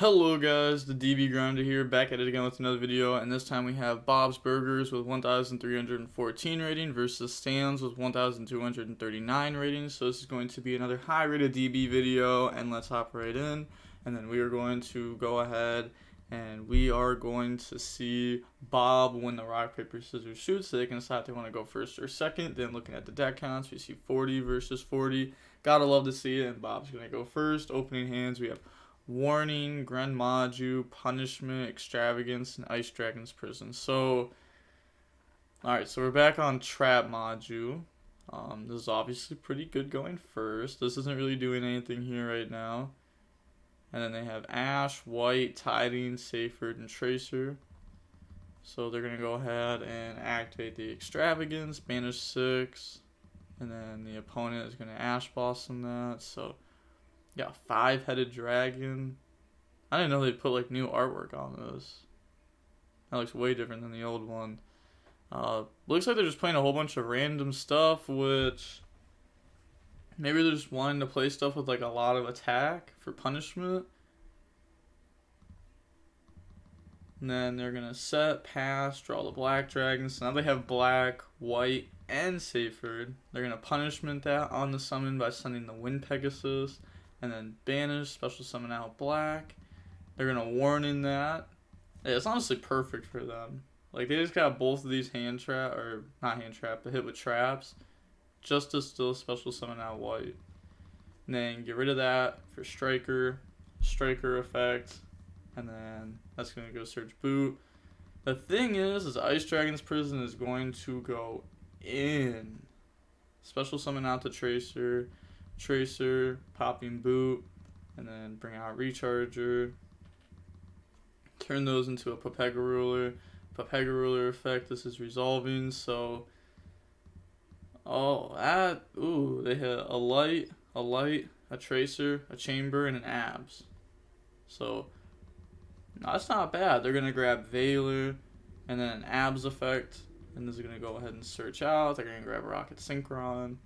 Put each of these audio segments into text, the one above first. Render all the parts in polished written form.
Hello guys, the DB Grinder here, back at it again with another video, and this time we have Bob's Burgers with 1,314 rating versus Stan's with 1,239 ratings. So this is going to be another high rated DB video, and let's hop right in. And then we are going to go ahead and we are going to see Bob win the rock, paper, scissors, shoot, so they can decide if they want to go first or second. Then looking at the deck counts, we see 40 versus 40. Gotta love to see it, and Bob's going to go first. Opening hands, we have Warning, Gren Maju, Punishment, Extravagance, and Ice Dragon's Prison. So, alright, so we're back on Trap Maju. This is obviously pretty good going first. This isn't really doing anything here right now. And then they have Ash, White, Tiding, Saferd, and Tracer. So they're going to go ahead and activate the Extravagance, banish 6. And then the opponent is going to Ash Blossom that. So yeah, 5-headed dragon. I didn't know they put like new artwork on this. That looks way different than the old one. Looks like they're just playing a whole bunch of random stuff, which maybe they're just wanting to play stuff with like a lot of attack for punishment. And then they're gonna set, pass, draw the black dragons. So now they have black, white, and Saferd. They're gonna punishment that on the summon by sending the Wind Pegasus. And then banish, special summon out black. They're gonna warn in that. Yeah, it's honestly perfect for them. Like they just got both of these hand trap, or not hand trap, but hit with traps, just to still special summon out white. And then get rid of that for striker effect, and then that's gonna go search boot. The thing is Ice Dragon's Prison is going to go in. Special summon out the Tracer, popping boot, and then bring out Recharger. Turn those into a Papega Ruler. Papega Ruler effect, this is resolving, so they hit a light, a Tracer, a Chamber, and an Abs. So no, that's not bad. They're gonna grab Veiler and then an Abs effect, and this is gonna go ahead and search out. They're gonna grab Rocket Synchron.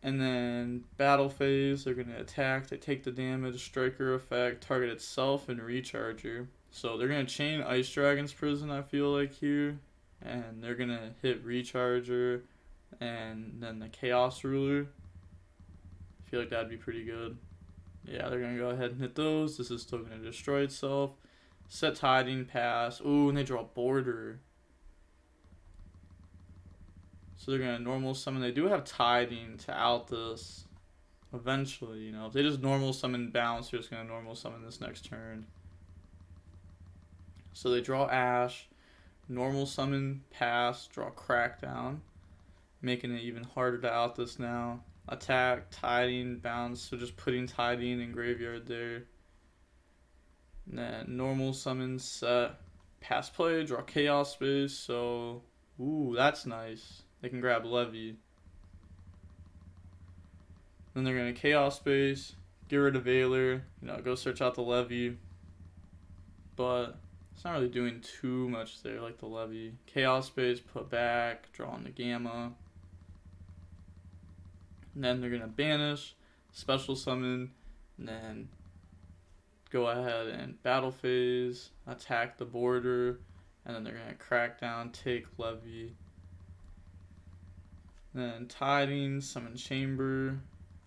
And then battle phase, they're going to attack, they take the damage, striker effect, target itself, and recharger. So they're going to chain Ice Dragon's Prison, I feel like, here. And they're going to hit recharger and then the Chaos Ruler. I feel like that'd be pretty good. Yeah, they're going to go ahead and hit those. This is still going to destroy itself. Set Tiding, pass. Ooh, and they draw Border. So they're going to normal summon. They do have Tiding to out this eventually, you know. If they just normal summon bounce, they're just going to normal summon this next turn. So they draw Ash, normal summon, pass, draw Crackdown, making it even harder to out this now. Attack, Tiding, bounce, so just putting Tiding in graveyard there. And then normal summon, set, pass play, draw Chaos Space, so ooh, that's nice. They can grab Levy. Then they're going to Chaos Space, get rid of Veiler, go search out the Levy. But it's not really doing too much there like the Levy. Chaos Space, put back, draw on the Gamma. And then they're going to banish, special summon, and then go ahead and battle phase, attack the border, and then they're going to crack down, take Levy. Then Tiding, summon Chamber,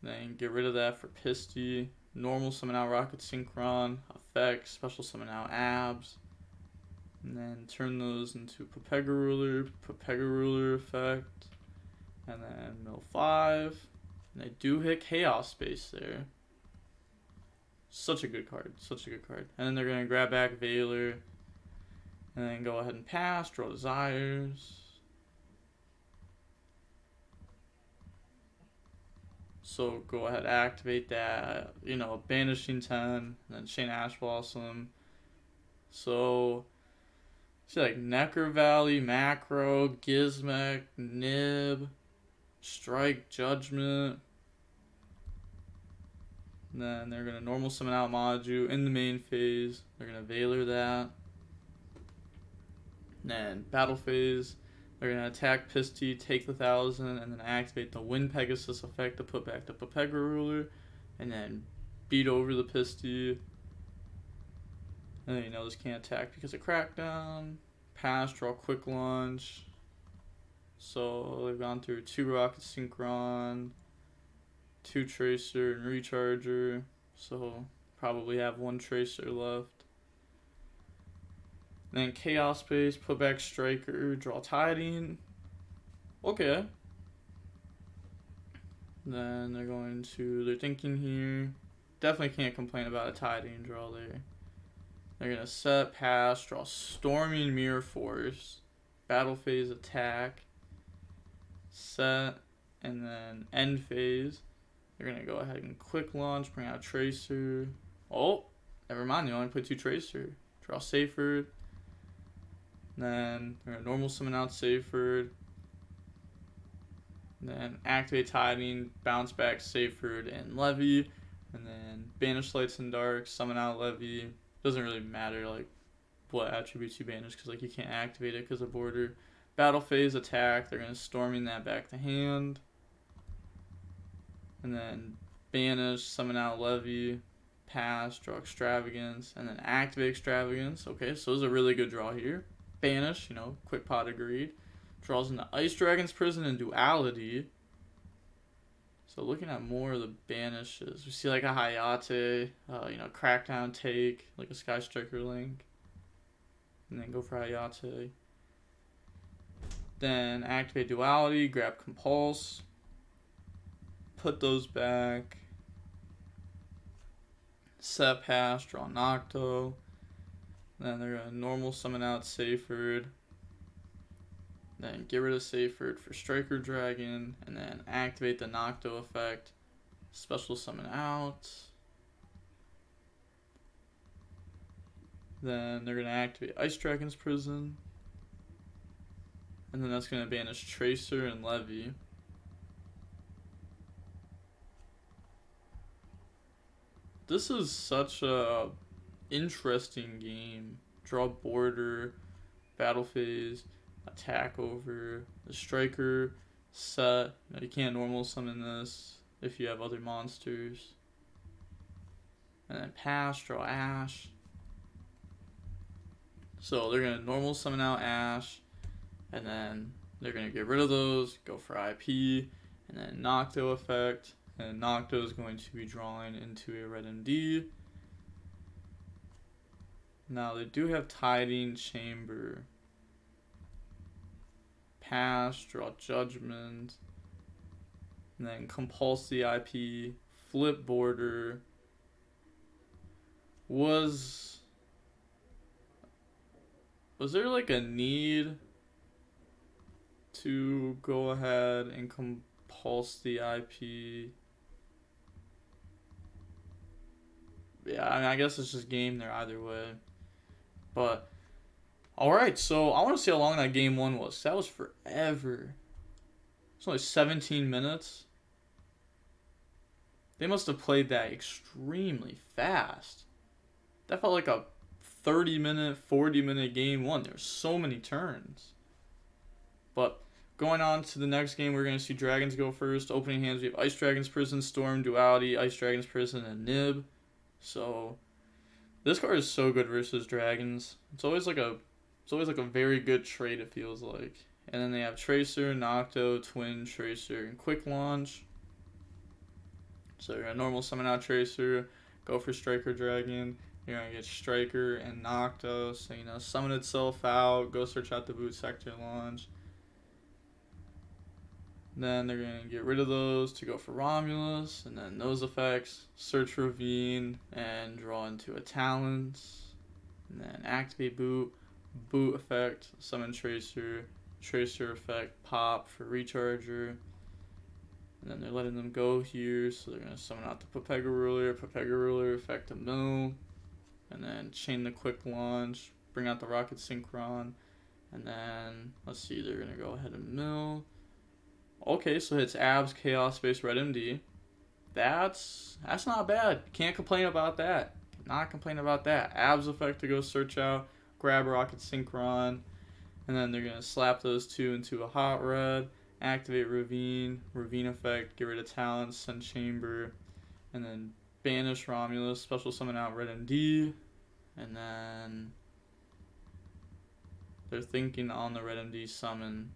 then get rid of that for Pisty, normal summon out Rocket Synchron, effect, special summon out Abs, and then turn those into Papega Ruler effect, and then mill 5, and they do hit Chaos Space there. Such a good card, And then they're going to grab back Veiler, and then go ahead and pass, draw Desires. So go ahead, activate that, banishing 10, and then chain Ash Blossom. So, see like Necker Valley, Macro, Gizmek, Nib, Strike, Judgment. And then they're going to normal summon out Maju in the main phase. They're going to Veiler that. And then battle phase. They're going to attack Pisty, take the 1,000, and then activate the Wind Pegasus effect to put back the Papega Ruler, and then beat over the Pisty, And then you know this can't attack because of Crackdown. Pass, draw, quick launch. So they've gone through 2 Rocket Synchron, 2 Tracer, and Recharger. So probably have 1 Tracer left. Then Chaos Space, put back Striker, draw Tiding. Okay. Then they're thinking here. Definitely can't complain about a Tiding draw there. They're going to set, pass, draw Storming Mirror Force, Battle Phase Attack, set, and then end phase. They're going to go ahead and quick launch, bring out Tracer. Oh, never mind, they only put 2 Tracer. Draw Seyfried. Then they're going to normal summon out Seyfried. Then activate Tiding, bounce back Seyfried and Levy. And then banish Lights and Dark, summon out Levy. Doesn't really matter like what attributes you banish because like you can't activate it because of border. Battle phase attack. They're gonna storming that back to hand. And then banish, summon out Levy, pass, draw Extravagance, and then activate Extravagance. Okay, so this is a really good draw here. Banish, you know, quick pot agreed. Draws into Ice Dragon's Prison and Duality. So looking at more of the banishes, we see like a Hayate, you know, Crackdown take, like a Sky Striker link, and then go for Hayate. Then activate Duality, grab Compulse, put those back, set pass, draw Nocto, then they're going to normal summon out Seyfried, then get rid of Seyfried for Striker Dragon, and then activate the Nocto effect, special summon out. Then they're going to activate Ice Dragon's Prison, and then that's going to banish Tracer and Levy. This is such a interesting game. Draw border, battle phase, attack over the Striker, set. Now you can't normal summon this if you have other monsters. And then pass, draw Ash. So they're going to normal summon out Ash, and then they're going to get rid of those, go for IP, and then Nocto effect. And Nocto is going to be drawing into a red MD. Now they do have Tiding Chamber. Pass, draw Judgment, and then compulse the IP, flip border. Was there like a need to go ahead and compulse the IP? Yeah, I mean, I guess it's just game there either way. But alright, so I want to see how long that game 1 was. That was forever. It's only 17 minutes. They must have played that extremely fast. That felt like a 30-minute, 40-minute game 1. There were so many turns. But going on to the next game, we're going to see Dragons go first. Opening hands, we have Ice Dragon's Prison, Storm, Duality, Ice Dragon's Prison, and Nib. So this card is so good versus Dragons. It's always like a very good trade, it feels like. And then they have Tracer, Nocto, Twin, Tracer, and Quick Launch. So you're going to normal summon out Tracer, go for Striker Dragon. You're going to get Striker and Nocto. So, you know, summon itself out, go search out the boot sector launch. Then they're going to get rid of those to go for Romulus. And then those effects, search Ravine, and draw into a Talents. And then activate boot. Boot effect, summon Tracer, Tracer effect, pop for Recharger. And then they're letting them go here, so they're going to summon out the Papega Ruler, effect a mill. And then chain the Quick Launch, bring out the Rocket Synchron. And then, let's see, they're going to go ahead and mill. Okay, so it's Abs, Chaos Space, Red MD. That's not bad. Can't complain about that. Cannot complain about that. Abs effect to go search out. Grab Rocket Synchron, and then they're going to slap those two into a hot red, activate Ravine effect, get rid of Talents, send Chamber, and then banish Romulus, special summon out Red MD, And then they're thinking on the red MD summon.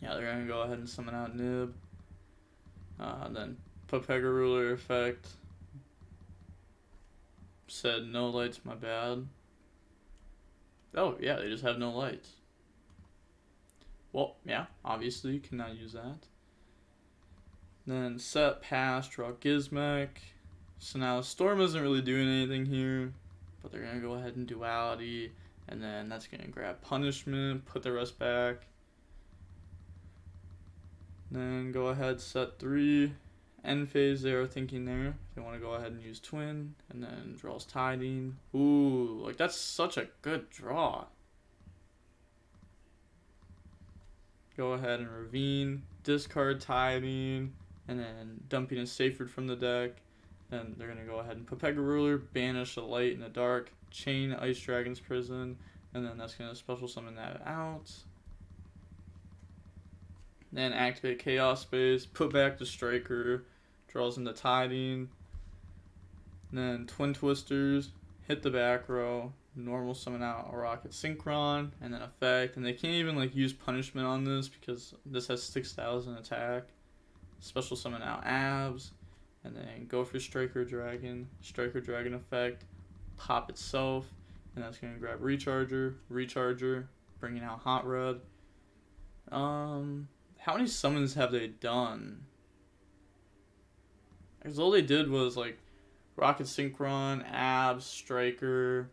Yeah, they're gonna go ahead and summon out Nib. Then Pepega Ruler effect. Said no lights, my bad. Oh yeah, they just have no lights. Well, yeah, obviously you cannot use that. Then set, pass, draw Gizmek. So now Storm isn't really doing anything here, but they're gonna go ahead and duality, and then that's gonna grab punishment, put the rest back. Then go ahead, set 3. End phase they are thinking there. They want to go ahead and use twin, and then draws tiding. Ooh, like that's such a good draw. Go ahead and ravine, discard tiding, and then dumping a Safred from the deck. Then they're gonna go ahead and Pepega Ruler, banish a light and a dark, chain Ice Dragon's Prison, and then that's gonna special summon that out. Then activate Chaos Space, put back the Striker, draws into tiding. Then Twin Twisters, hit the back row, normal summon out a Rocket Synchron, and then effect. And they can't even like use punishment on this because this has 6,000 attack. Special summon out Abs, and then go for Striker Dragon effect, pop itself, and that's gonna grab Recharger, bringing out Hot Red. How many summons have they done? Because all they did was like Rocket Synchron, Abs, Striker,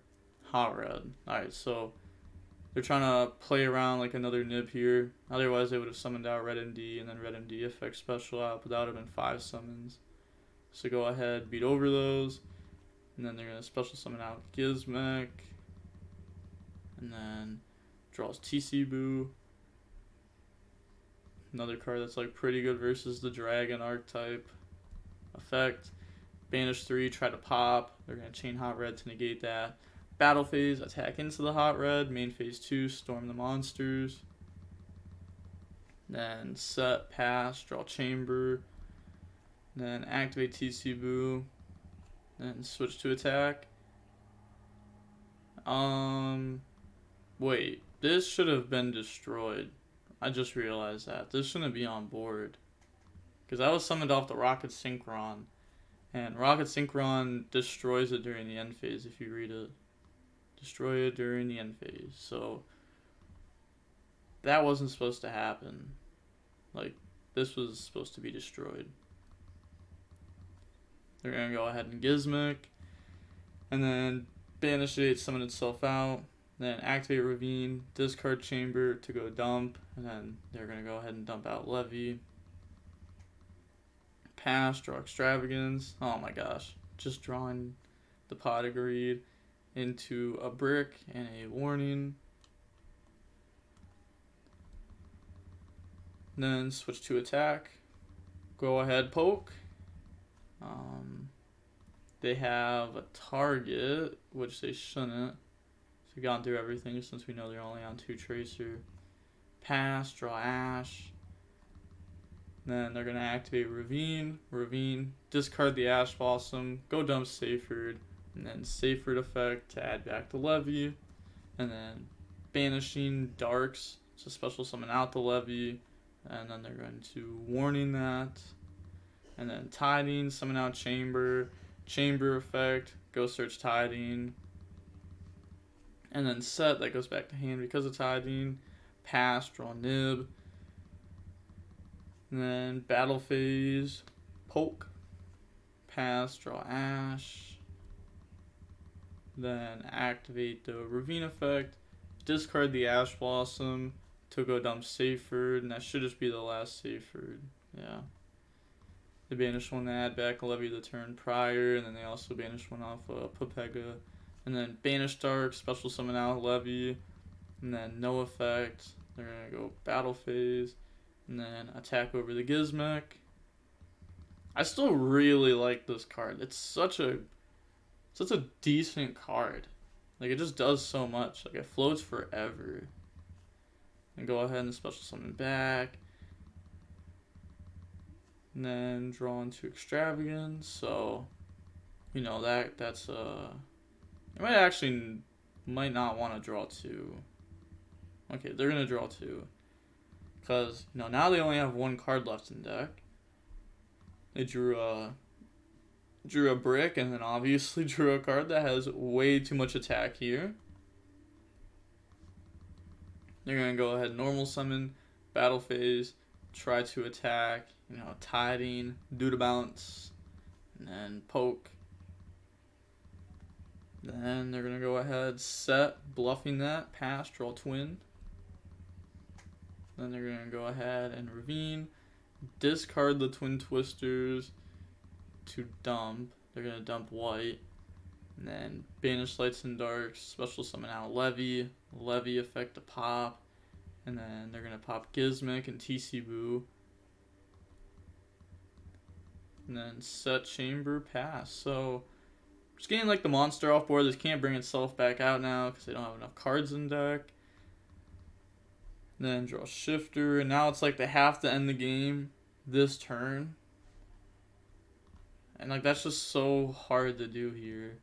Hot Red. Alright, so they're trying to play around like another nib here. Otherwise they would have summoned out Red MD and then Red MD effect special out, but that would have been 5 summons. So go ahead, beat over those. And then they're going to special summon out Gizmek. And then draws TC Boo. Another card that's like pretty good versus the Dragon archetype. Effect. Banish 3, try to pop. They're going to chain Hot Red to negate that. Battle phase, attack into the Hot Red. Main phase 2, storm the monsters. Then set, pass, draw Chamber. Then activate TC Boo. Then switch to attack. Wait, this should have been destroyed. I just realized that. This shouldn't be on board. Because I was summoned off the Rocket Synchron. And Rocket Synchron destroys it during the end phase if you read it. Destroy it during the end phase. So, that wasn't supposed to happen. Like, this was supposed to be destroyed. They're going to go ahead and Gizmek. And then banish it, summon itself out. Then activate Ravine, discard Chamber to go dump. And then they're going to go ahead and dump out Levy. Pass, draw Extravagance. Oh my gosh. Just drawing the Pot Agreed into a brick and a warning. Then switch to attack. Go ahead, poke. They have a target, which they shouldn't. So we've gone through everything since we know they're only on 2 Tracer. Pass, draw Ash. Then they're going to activate Ravine, discard the Ash Blossom, go dump Safred, and then Safred effect to add back the Levy. And then banishing Darks to special summon out the Levy. And then they're going to warning that. And then tiding, summon out Chamber effect, go search tiding. And then set, that goes back to hand because of tiding. Pass, draw Nib. And then battle phase, poke. Pass, draw Ash. Then activate the Ravine effect, discard the Ash Blossom to go dump Safred, and that should just be the last Safred. Yeah. They banish one to add back Levy the turn prior, and then they also banish one off Pepega. And then banish Dark, special summon out Levy, and then no effect. They're going to go battle phase, and then attack over the Gizmek. I still really like this card. It's such a decent card. Like, it just does so much. Like, it floats forever. And go ahead and special summon back. And then draw into Extravagance. So, you know, that's you might not want to draw 2. Okay, they're gonna draw 2. Because, you know, now they only have 1 card left in deck. They drew a brick, and then obviously drew a card that has way too much attack here. They're gonna go ahead, normal summon, battle phase, try to attack, you know, tiding, do the bounce, and then poke. Then they're gonna go ahead, set, bluffing that, pass, draw twin. Then they're gonna go ahead and ravine, discard the twin twisters to dump. They're gonna dump white, and then banish lights and darks, special summon out levy effect to pop, and then they're gonna pop Gizmic and TC Boo, and then set chamber, pass. So just getting like the monster off board. This can't bring itself back out now because they don't have enough cards in deck. Then draw shifter, and now it's like they have to end the game this turn. And like that's just so hard to do here.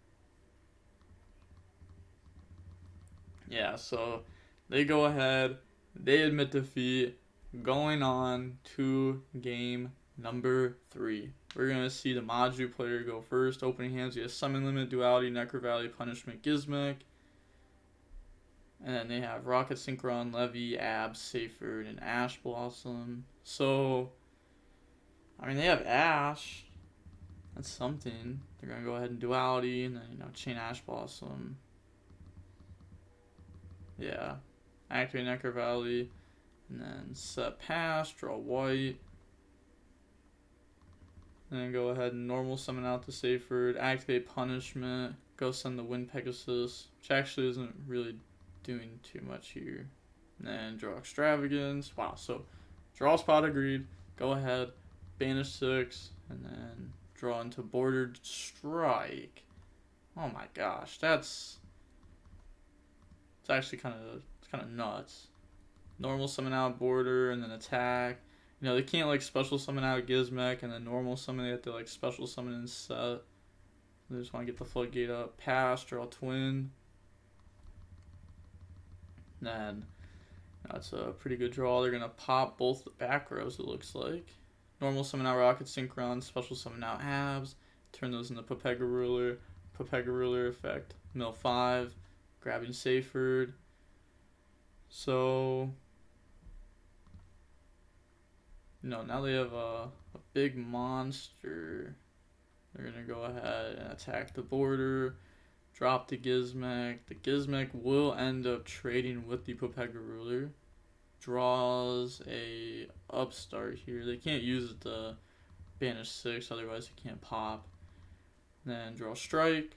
Yeah, so they go ahead, they admit defeat, going on to game number 3. We're going to see the Maju player go first. Opening hands, we have Summon Limit, Duality, Necro Valley, Punishment, Gizmic. And then they have Rocket Synchron, Levy, Abs, Seyfried, and Ash Blossom. So, I mean, they have Ash. That's something. They're going to go ahead and Duality, and then, you know, Chain Ash Blossom. Yeah. Activate Necro Valley, and then set pass, draw white. And then go ahead and normal summon out the Seyfried, activate Punishment, go send the Wind Pegasus, which actually isn't really doing too much here. And then draw Extravagance. Wow, so draw spot agreed. Go ahead, banish 6, and then draw into Bordered Strike. Oh my gosh, it's actually kind of nuts. Normal summon out Border and then attack. You know, they can't like special summon out Gizmic and then normal summon. They have to like special summon and set. They just want to get the floodgate up. Pass, draw twin. Then that's a pretty good draw. They're gonna pop both the back rows, it looks like. Normal summon out Rocket Synchron, special summon out Abs. Turn those into Pepega Ruler. Pepega Ruler effect. Mill 5. Grabbing Seyfried. So, no, now they have a big monster. They're going to go ahead and attack the border. Drop the Gizmic. The Gizmic will end up trading with the Pepega Ruler. Draws a upstart here. They can't use it to banish 6, otherwise it can't pop. Then draw strike.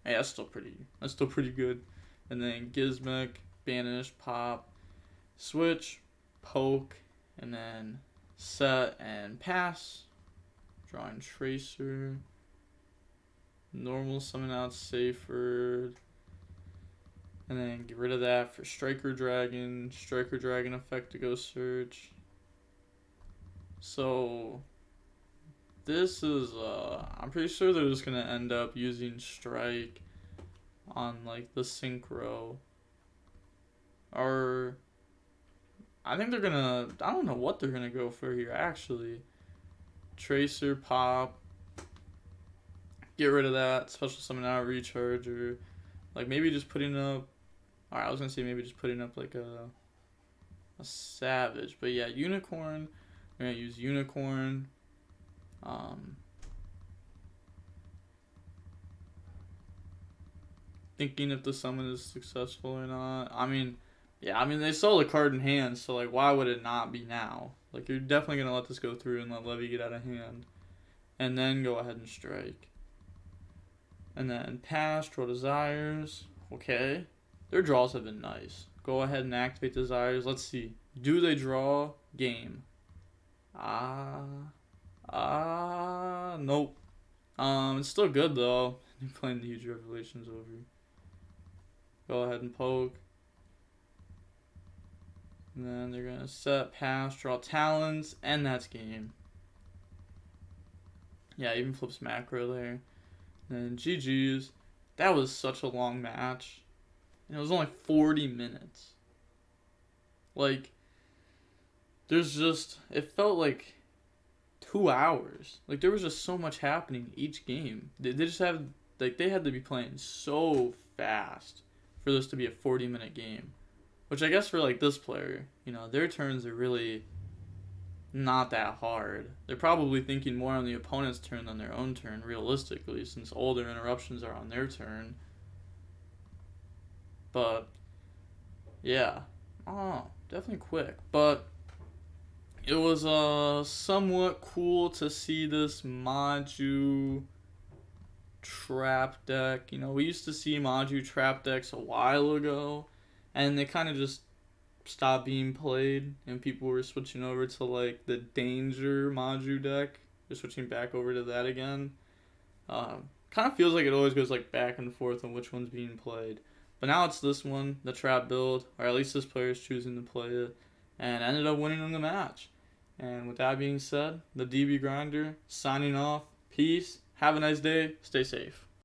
Hey, that's still pretty good. And then Gizmic, banish, pop, switch, poke, and then set and pass. Drawing Tracer. Normal summon out Seyfried. And then get rid of that for Striker Dragon. Striker Dragon effect to go search. So this is I'm pretty sure they're just gonna end up using Strike on like the synchro. Or I think they're gonna, I don't know what they're gonna go for here actually. Tracer, pop, get rid of that, special summon out recharge, or like maybe just putting up, alright, I was gonna say maybe just putting up like a Savage, but yeah, Unicorn, we're gonna use Unicorn. Thinking if the summon is successful or not. I mean, yeah, I mean, they saw the card in hand, so, like, why would it not be now? Like, you're definitely going to let this go through and let Levy get out of hand. And then go ahead and strike. And then pass, draw Desires. Okay. Their draws have been nice. Go ahead and activate Desires. Let's see. Do they draw? Game. Nope. It's still good, though. You're playing the Huge Revelations over. Go ahead and poke. And then they're going to set, pass, draw Talons, and that's game. Yeah, even flips macro there. And GG's. That was such a long match. And it was only 40 minutes. Like, there's just, it felt like 2 hours. Like, there was just so much happening each game. They just have, like, they had to be playing so fast for this to be a 40-minute game. Which I guess for, like, this player, you know, their turns are really not that hard. They're probably thinking more on the opponent's turn than their own turn, realistically, since all their interruptions are on their turn. But, yeah. Oh, definitely quick. But it was somewhat cool to see this Maju trap deck. You know, we used to see Maju trap decks a while ago, and they kind of just stopped being played, and people were switching over to like the Danger Maju deck. They're switching back over to that again. Kind of feels like it always goes like back and forth on which one's being played. But now it's this one, the trap build, or at least this player is choosing to play it, and ended up winning in the match. And with that being said, the DB Grinder signing off. Peace. Have a nice day. Stay safe.